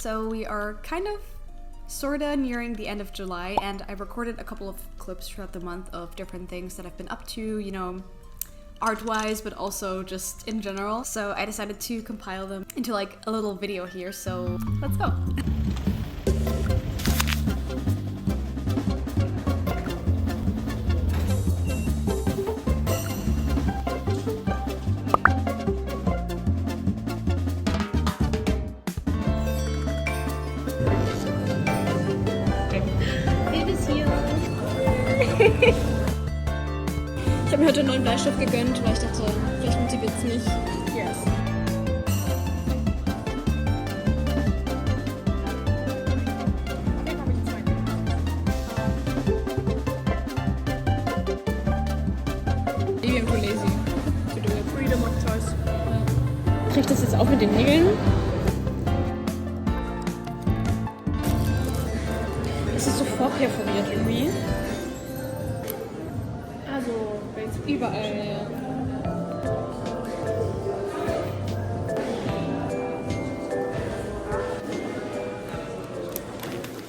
So we are kind of sorta nearing the end of July, and I recorded a couple of clips throughout the month of different things that I've been up to, you know, art-wise, but also just in general. So I decided to compile them into like a little video here, so let's go. Ich habe mir heute einen neuen Bleistift gegönnt, weil ich dachte, vielleicht motiviert es mich. Yes. Maybe I'm too lazy to do it. Freedom of choice. Krieg ich das jetzt auch mit den Nägeln? Es ist so vorperforiert irgendwie. Also, jetzt überall, ja.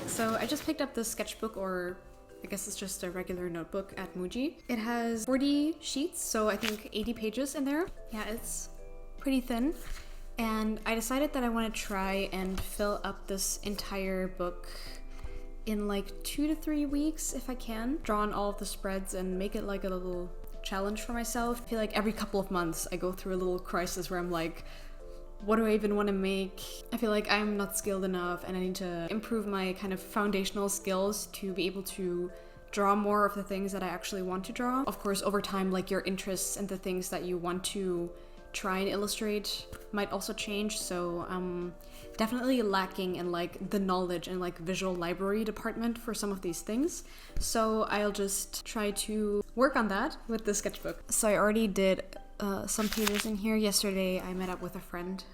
So I just picked up this sketchbook, or I guess it's just a regular notebook at Muji. It has 40 sheets, so I think 80 pages in there. Yeah, it's pretty thin. And I decided that I want to try and fill up this entire book in like 2 to 3 weeks if I can. Draw on all of the spreads and make it like a little challenge for myself. I feel like every couple of months I go through a little crisis where I'm like, what do I even want to make? I feel like I'm not skilled enough and I need to improve my kind of foundational skills to be able to draw more of the things that I actually want to draw. Of course, over time, like your interests and the things that you want to try and illustrate might also change, so definitely lacking in like the knowledge and like visual library department for some of these things. So I'll just try to work on that with the sketchbook. So I already did some pages in here. Yesterday I met up with a friend.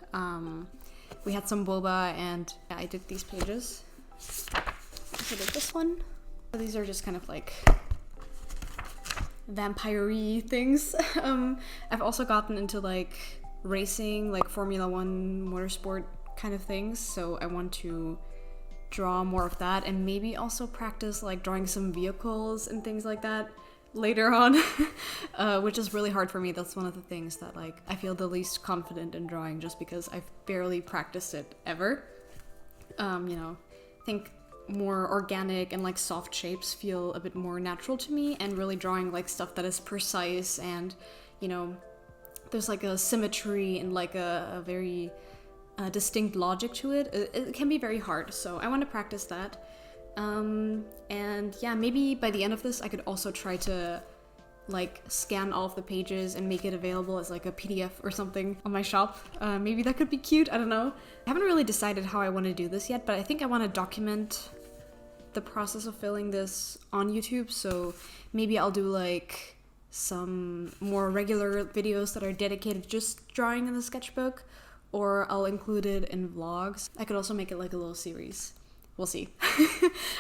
We had some boba and I did these pages. So I did this one. So these are just kind of like vampire-y things. I've also gotten into like racing, like Formula 1 motorsport kind of things, so I want to draw more of that and maybe also practice like drawing some vehicles and things like that later on, which is really hard for me. That's one of the things that like I feel the least confident in drawing, just because I've barely practiced it ever. You know, I think more organic and like soft shapes feel a bit more natural to me, and really drawing like stuff that is precise and, you know, there's like a symmetry and like a very distinct logic to it. It can be very hard, so I want to practice that. And yeah, maybe by the end of this I could also try to like scan all of the pages and make it available as like a PDF or something on my shop. Maybe that could be cute, I don't know. I haven't really decided how I want to do this yet, but I think I want to document the process of filling this on YouTube, so maybe I'll do like some more regular videos that are dedicated to just drawing in the sketchbook, or I'll include it in vlogs. I could also make it like a little series. We'll see.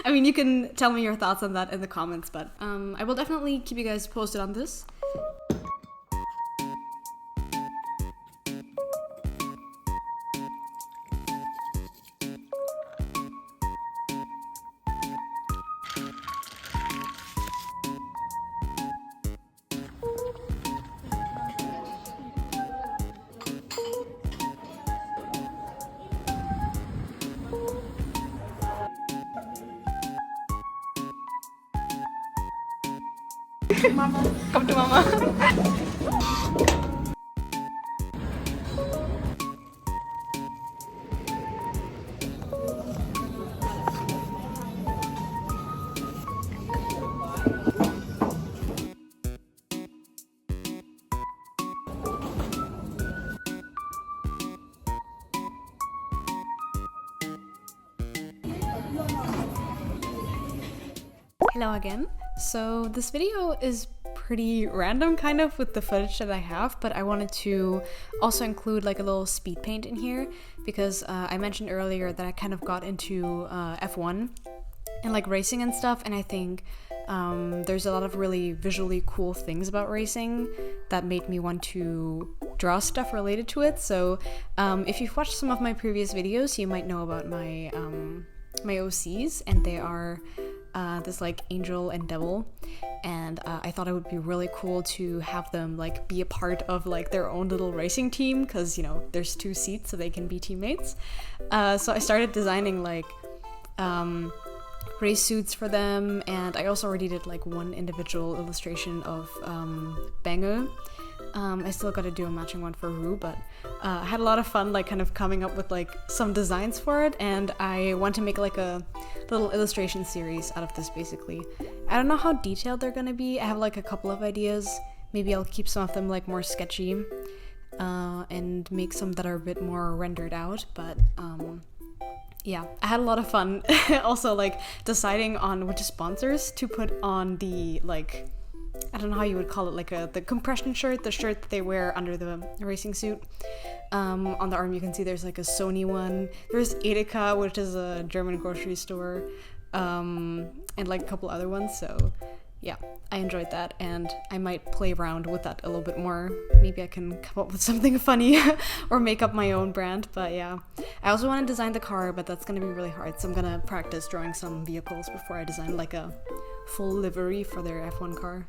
I mean, you can tell me your thoughts on that in the comments, but I will definitely keep you guys posted on this. Mama, komm du Mama. Hello again. So this video is pretty random kind of with the footage that I have, but I wanted to also include like a little speed paint in here because I mentioned earlier that I kind of got into F1 and like racing and stuff, and I think there's a lot of really visually cool things about racing that made me want to draw stuff related to it. So if you've watched some of my previous videos, you might know about my my OCs, and they are this like angel and devil, and I thought it would be really cool to have them like be a part of like their own little racing team, because you know there's 2 seats so they can be teammates. So I started designing like race suits for them, and I also already did like 1 individual illustration of Bangor. I still gotta do a matching one for Rue, but I had a lot of fun like kind of coming up with like some designs for it, and I want to make like a little illustration series out of this basically. I don't know how detailed they're gonna be. I have like a couple of ideas. Maybe I'll keep some of them like more sketchy and make some that are a bit more rendered out, but yeah, I had a lot of fun also like deciding on which sponsors to put on the like, I don't know how you would call it, like the compression shirt, the shirt that they wear under the racing suit. On the arm you can see there's like a Sony one. There's Edeka, which is a German grocery store, and like a couple other ones. So yeah, I enjoyed that, and I might play around with that a little bit more. Maybe I can come up with something funny or make up my own brand, but yeah. I also want to design the car, but that's going to be really hard, so I'm going to practice drawing some vehicles before I design like a full livery for their F1 car.